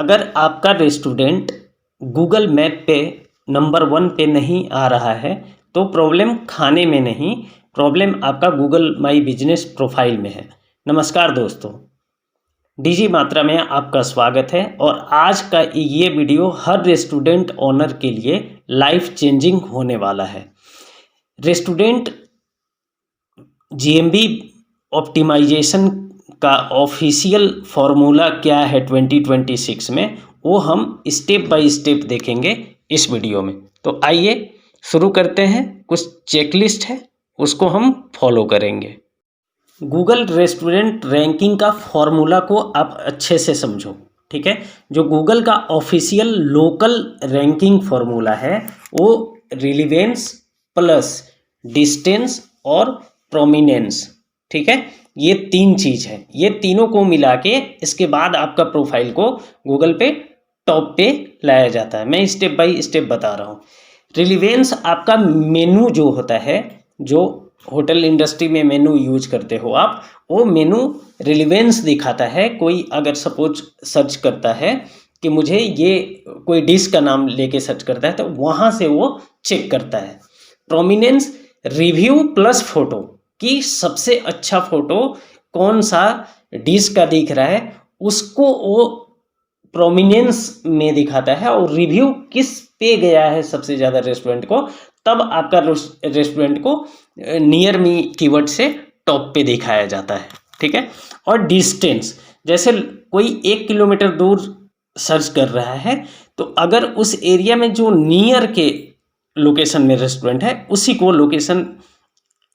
अगर आपका restaurant Google map पे नंबर 1 पे नहीं आ रहा है तो प्रॉब्लम खाने में नहीं, प्रॉब्लम आपका गूगल माई बिजनेस प्रोफाइल में है। नमस्कार दोस्तों, डीजी मात्रा में आपका स्वागत है और आज का ये वीडियो हर रेस्टोरेंट ओनर के लिए लाइफ चेंजिंग होने वाला है। रेस्टोरेंट जीएमबी ऑप्टिमाइजेशन का ऑफिशियल फार्मूला क्या है 2026 में, वो हम स्टेप बाय स्टेप देखेंगे इस वीडियो में। तो आइए शुरू करते हैं। कुछ चेकलिस्ट है, उसको हम फॉलो करेंगे। गूगल रेस्टोरेंट रैंकिंग का फॉर्मूला को आप अच्छे से समझो, ठीक है। जो गूगल का ऑफिशियल लोकल रैंकिंग फॉर्मूला है वो रिलीवेंस प्लस डिस्टेंस और प्रोमिनेंस, ठीक है। ये तीन चीज़ है, ये तीनों को मिला के इसके बाद आपका प्रोफाइल को गूगल पे टॉप पे लाया जाता है। मैं स्टेप बाय स्टेप बता रहा हूँ। रिलीवेंस आपका मेनू जो होता है, जो होटल इंडस्ट्री में मेनू यूज करते हो आप, वो मेनू रिलीवेंस दिखाता है। कोई अगर सपोज सर्च करता है कि मुझे ये कोई डिश का नाम लेके सर्च करता है तो वहाँ से वो चेक करता है। प्रोमिनेंस रिव्यू प्लस फोटो कि सबसे अच्छा फोटो कौन सा डिश का दिख रहा है उसको वो प्रोमिनेंस में दिखाता है, और रिव्यू किस पे गया है सबसे ज़्यादा रेस्टोरेंट को, तब आपका रेस्टोरेंट को नियर मी कीवर्ड से टॉप पे दिखाया जाता है, ठीक है। और डिस्टेंस, जैसे कोई 1 किलोमीटर दूर सर्च कर रहा है तो अगर उस एरिया में जो नियर के लोकेशन में रेस्टोरेंट है उसी को लोकेशन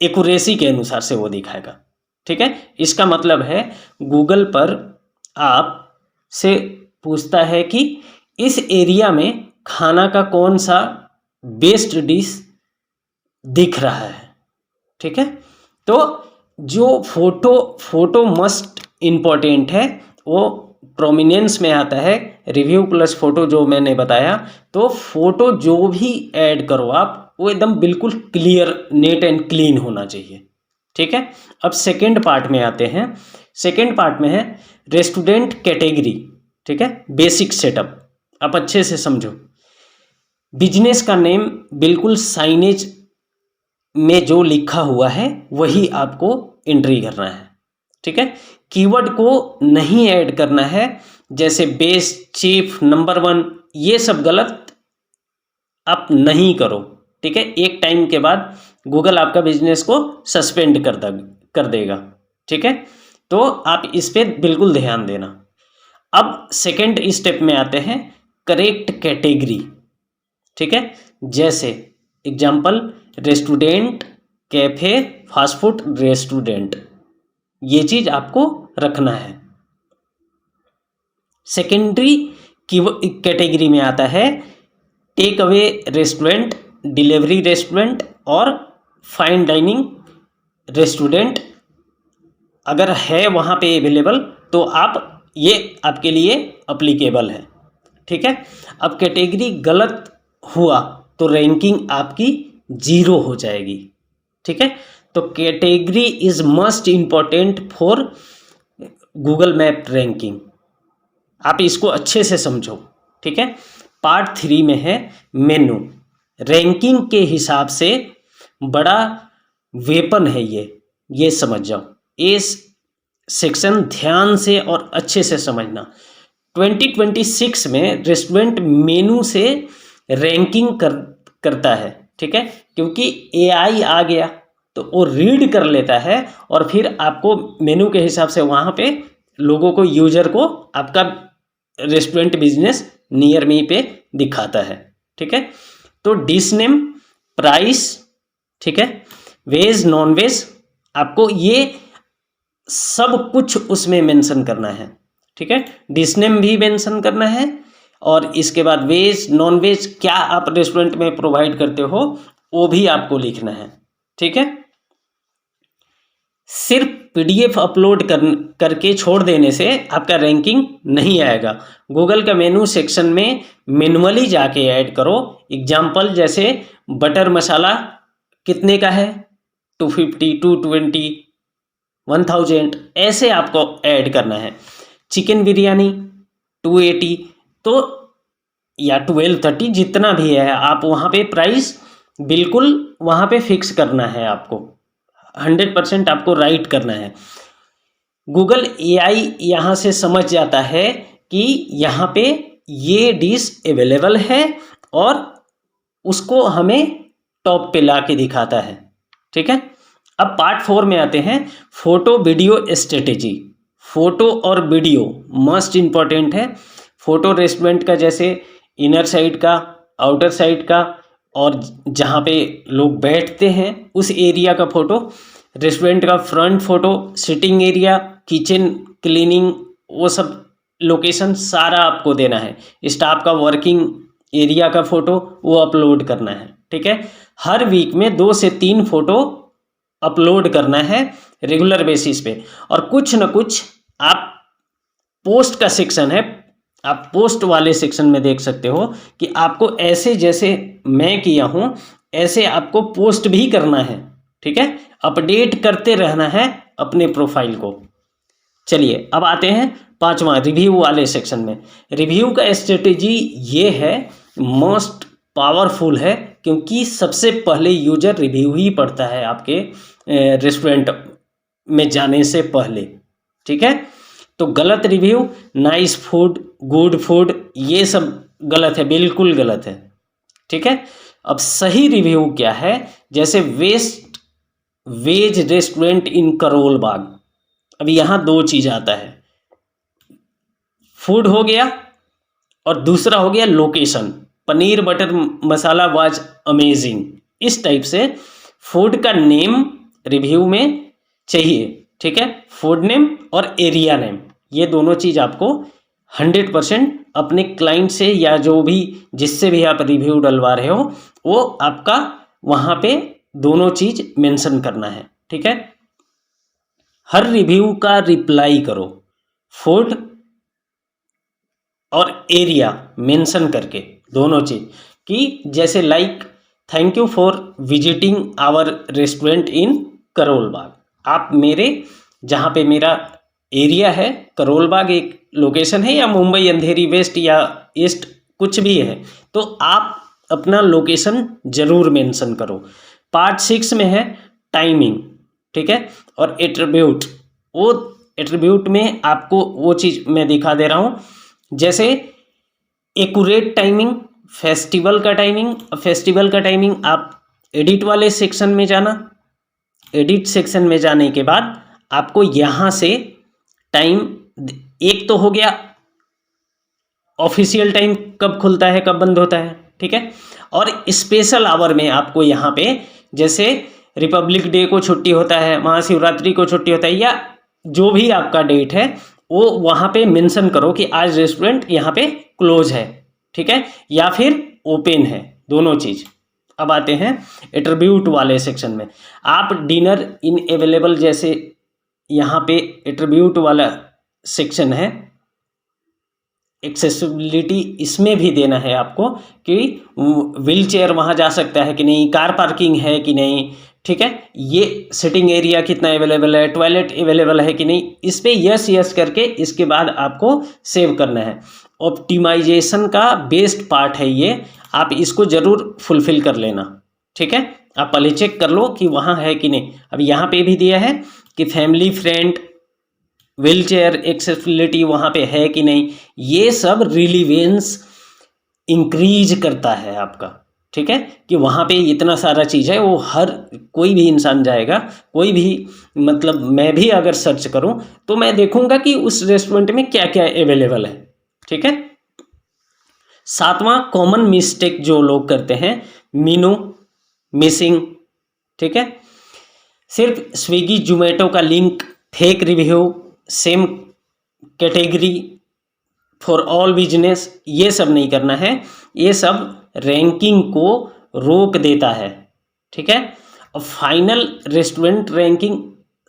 एक्यूरेसी के अनुसार से वो दिखाएगा, ठीक है। इसका मतलब है गूगल पर आप से पूछता है कि इस एरिया में खाना का कौन सा बेस्ट डिश दिख रहा है, ठीक है। तो जो फोटो मस्ट इम्पॉर्टेंट है वो प्रोमिनेंस में आता है। रिव्यू प्लस फोटो जो मैंने बताया, तो फोटो जो भी ऐड करो आप वो एकदम बिल्कुल क्लियर, नीट एंड क्लीन होना चाहिए, ठीक है। अब सेकेंड पार्ट में आते हैं। सेकेंड पार्ट में है रेस्टोरेंट कैटेगरी, ठीक है। बेसिक सेटअप आप अच्छे से समझो। बिजनेस का नेम बिल्कुल साइनेज में जो लिखा हुआ है वही आपको एंट्री करना है, ठीक है। कीवर्ड को नहीं ऐड करना है, जैसे बेस्ट, चीफ, नंबर 1, ये सब गलत आप नहीं करो, ठीक है। एक टाइम के बाद गूगल आपका बिजनेस को सस्पेंड कर देगा, ठीक है। तो आप इस पे बिल्कुल ध्यान देना। अब सेकेंड स्टेप में आते हैं, करेक्ट कैटेगरी, ठीक है। जैसे example restaurant, cafe, fast food restaurant, ये चीज़ आपको रखना है। सेकेंडरी कैटेगरी में आता है take away restaurant, delivery restaurant और फाइन डाइनिंग रेस्टोरेंट। अगर है वहाँ पे अवेलेबल तो आप ये आपके लिए अप्लीकेबल है, ठीक है। अब कैटेगरी गलत हुआ तो रैंकिंग आपकी 0 हो जाएगी, ठीक है। तो category is must important for Google map ranking, आप इसको अच्छे से समझो, ठीक है। पार्ट 3 में है मेनू। रैंकिंग के हिसाब से बड़ा वेपन है ये समझ जाओ। इस सेक्शन ध्यान से और अच्छे से समझना। 2026 में रेस्टोरेंट मेनू से रैंकिंग करता है, ठीक है, क्योंकि एआई आ गया तो वो रीड कर लेता है और फिर आपको मेनू के हिसाब से वहाँ पे लोगों को, यूजर को आपका रेस्टोरेंट बिजनेस नियर मी पे दिखाता है, ठीक है। तो डिश नेम, प्राइस, ठीक है, वेज नॉन वेज, आपको ये सब कुछ उसमें मेंशन करना है, ठीक है। डिश नेम भी मेंशन करना है और इसके बाद वेज नॉन वेज क्या आप रेस्टोरेंट में प्रोवाइड करते हो वो भी आपको लिखना है, ठीक है। सिर्फ पीडीएफ अपलोड करके छोड़ देने से आपका रैंकिंग नहीं आएगा। गूगल का मेनू सेक्शन में मैनुअली जाके ऐड करो। एग्जाम्पल जैसे बटर मसाला कितने का है, 250, 220, 1000, ऐसे आपको ऐड करना है। चिकन बिरयानी 280, तो या 1230 जितना भी है, आप वहाँ पे प्राइस बिल्कुल वहाँ पे फिक्स करना है आपको, 100% आपको राइट करना है। गूगल एआई यहाँ से समझ जाता है कि यहाँ पे ये डिश अवेलेबल है और उसको हमें टॉप पे ला के दिखाता है। ठीक है, अब पार्ट 4 में आते हैं, फोटो वीडियो स्ट्रेटेजी। फोटो और वीडियो मस्ट इम्पॉर्टेंट है। फोटो रेस्टोरेंट का जैसे इनर साइड का, आउटर साइड का, और जहाँ पे लोग बैठते हैं उस एरिया का फ़ोटो, रेस्टोरेंट का front photo, sitting area, kitchen, cleaning, वो सब लोकेशन सारा आपको देना है। स्टाफ का वर्किंग एरिया का फ़ोटो वो अपलोड करना है। ठीक है, हर वीक में 2 से 3 फ़ोटो अपलोड करना है रेगुलर बेसिस पे। और कुछ न कुछ आप पोस्ट का सेक्शन है, आप पोस्ट वाले सेक्शन में देख सकते हो कि आपको ऐसे जैसे मैं किया हूँ ऐसे आपको पोस्ट भी करना है। ठीक है, अपडेट करते रहना है अपने प्रोफाइल को। चलिए अब आते हैं 5वां रिव्यू वाले सेक्शन में। रिव्यू का स्ट्रेटेजी ये है, मोस्ट पावरफुल है, क्योंकि सबसे पहले यूजर रिव्यू ही पढ़ता है आपके रेस्टोरेंट में जाने से पहले। ठीक है, तो गलत review, nice food, good food, ये सब गलत है, बिल्कुल गलत है। ठीक है, अब सही रिव्यू क्या है, जैसे best veg restaurant in Karol Bagh. अब यहाँ 2 चीज़ आता है, फूड हो गया और दूसरा हो गया location. Paneer butter masala was amazing, इस टाइप से फूड का नेम रिव्यू में चाहिए। ठीक है, फूड नेम और एरिया नेम, ये दोनों चीज़ आपको 100% अपने क्लाइंट से या जो भी जिससे भी आप रिव्यू डलवा रहे हो वो आपका वहाँ पे दोनों चीज़ मेंशन करना है। ठीक है, हर रिव्यू का रिप्लाई करो, फूड और एरिया मेंशन करके, दोनों चीज़ कि जैसे like thank you for visiting our restaurant in Karol Bagh. आप मेरे जहाँ पे मेरा एरिया है, करोल बाग एक लोकेशन है, या मुंबई अंधेरी वेस्ट या ईस्ट कुछ भी है, तो आप अपना लोकेशन ज़रूर मेंशन करो। पार्ट 6 में है टाइमिंग। ठीक है, और एट्रीब्यूट, वो एट्रीब्यूट में आपको वो चीज़ मैं दिखा दे रहा हूँ, जैसे एक्यूरेट टाइमिंग, फेस्टिवल का टाइमिंग। फेस्टिवल का टाइमिंग आप एडिट वाले सेक्शन में जाना, एडिट सेक्शन में जाने के बाद आपको यहाँ से टाइम, एक तो हो गया ऑफिशियल टाइम कब खुलता है कब बंद होता है। ठीक है, और स्पेशल आवर में आपको यहाँ पे जैसे रिपब्लिक डे को छुट्टी होता है, महाशिवरात्रि को छुट्टी होता है, या जो भी आपका डेट है वो वहाँ पे मेंशन करो कि आज रेस्टोरेंट यहाँ पे क्लोज है। ठीक है, या फिर ओपन है, दोनों चीज़। अब आते हैं एट्रीब्यूट वाले सेक्शन में। आप डिनर इन अवेलेबल, जैसे यहाँ पे एट्रीब्यूट वाला सेक्शन है, एक्सेसिबिलिटी, इसमें भी देना है आपको कि व्हील चेयर वहाँ जा सकता है कि नहीं, कार पार्किंग है कि नहीं। ठीक है, ये सिटिंग एरिया कितना अवेलेबल है, टॉयलेट अवेलेबल है कि नहीं, इस पर यस यस करके इसके बाद आपको सेव करना है। ऑप्टिमाइजेशन का बेस्ट पार्ट है ये, आप इसको ज़रूर फुलफिल कर लेना। ठीक है, आप पहले चेक कर लो कि वहाँ है कि नहीं। अब यहाँ पे भी दिया है कि family friend, wheel chair accessibility वहाँ पे है कि नहीं, ये सब रिलीवेंस इंक्रीज करता है आपका। ठीक है, कि वहाँ पे इतना सारा चीज़ है, वो हर कोई भी इंसान जाएगा, कोई भी, मतलब मैं भी अगर सर्च करूँ तो मैं देखूँगा कि उस रेस्टोरेंट में क्या क्या अवेलेबल है। ठीक है, 7वां कॉमन मिस्टेक जो लोग करते हैं, मेनू मिसिंग। ठीक है, सिर्फ स्विगी जोमेटो का link, fake review, same category for all business, ये सब नहीं करना है, ये सब रैंकिंग को रोक देता है। ठीक है, और फाइनल रेस्टोरेंट रैंकिंग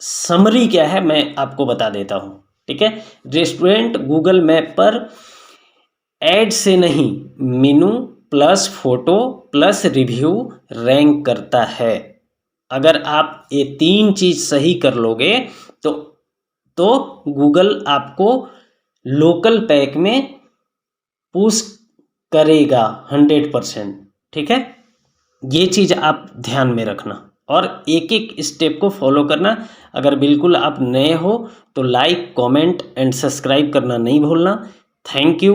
समरी क्या है मैं आपको बता देता हूँ। ठीक है, रेस्टोरेंट गूगल मैप पर ऐड से नहीं, मेनू plus photo plus review rank करता है। अगर आप ये 3 चीज़ सही कर लोगे तो गूगल आपको लोकल पैक में पुश करेगा 100%। ठीक है, ये चीज़ आप ध्यान में रखना और एक एक स्टेप को फॉलो करना। अगर बिल्कुल आप नए हो तो लाइक, कमेंट एंड सब्सक्राइब करना नहीं भूलना। Thank you.